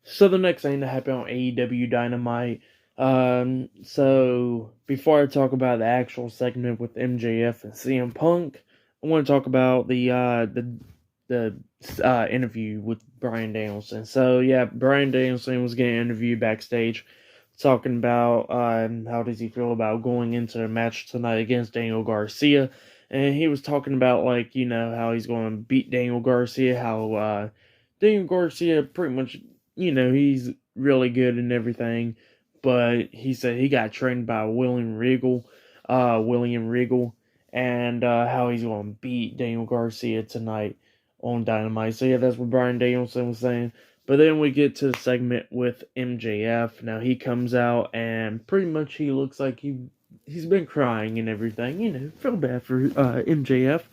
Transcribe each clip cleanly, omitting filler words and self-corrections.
So the next thing that happened on AEW Dynamite. So before I talk about the actual segment with MJF and CM Punk, I want to talk about the interview with Bryan Danielson. So yeah, Bryan Danielson was getting interviewed backstage, talking about how does he feel about going into a match tonight against Daniel Garcia, and he was talking about how he's going to beat Daniel Garcia, how Daniel Garcia pretty much he's really good and everything, but he said he got trained by William Regal, and how he's going to beat Daniel Garcia tonight on Dynamite. So yeah, that's what Bryan Danielson was saying. But then we get to the segment with MJF. Now he comes out and pretty much he looks like he's been crying and everything. Feel bad for MJF,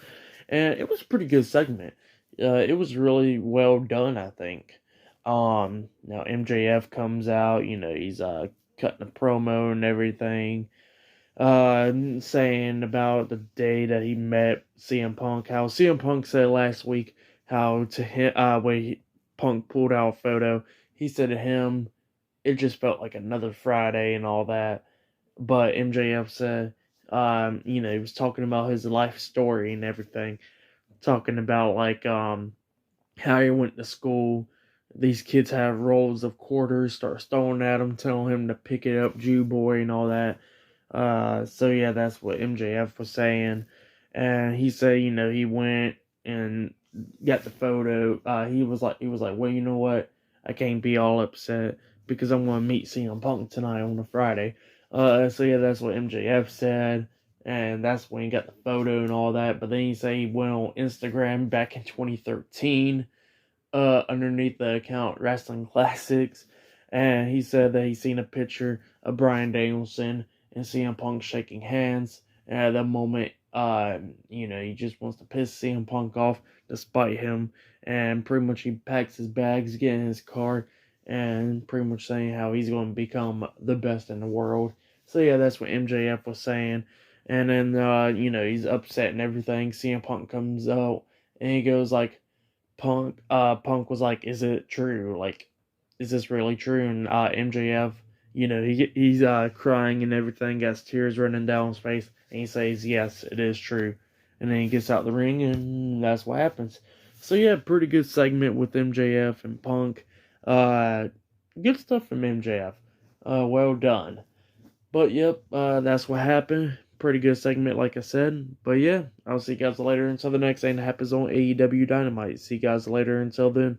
and it was a pretty good segment. It was really well done, I think. Now MJF comes out, he's cutting a promo and everything, saying about the day that he met CM Punk. How CM Punk said last week how to him when Punk pulled out a photo, he said to him it just felt like another Friday and all that. But MJF said, he was talking about his life story and everything, talking about how he went to school. These kids have rolls of quarters, start throwing at him, telling him to pick it up, Jew boy, and all that. So yeah, that's what MJF was saying, and he said, he went and got the photo. He was like, well, you know what? I can't be all upset because I'm gonna meet CM Punk tonight on a Friday. So yeah, that's what MJF said, and that's when he got the photo and all that. But then he said he went on Instagram back in 2013, underneath the account Wrestling Classics, and he said that he seen a picture of Bryan Danielson and CM Punk shaking hands. And at that moment, he just wants to piss CM Punk off despite him, and pretty much he packs his bags, get in his car, and pretty much saying how he's going to become the best in the world. So yeah, that's what MJF was saying. And then, he's upset and everything. CM Punk comes out, and he goes like, Punk was like, "Is it true? Like, is this really true?" And MJF, he's crying and everything, got tears running down his face, and he says, "Yes, it is true." And then he gets out the ring, and that's what happens. So yeah, pretty good segment with MJF and Punk. Uh, Good stuff from MJF. Well done. But yep, that's what happened. Pretty good segment, like I said. But yeah, I'll see you guys later until the next thing that happens on AEW Dynamite. See you guys later until then.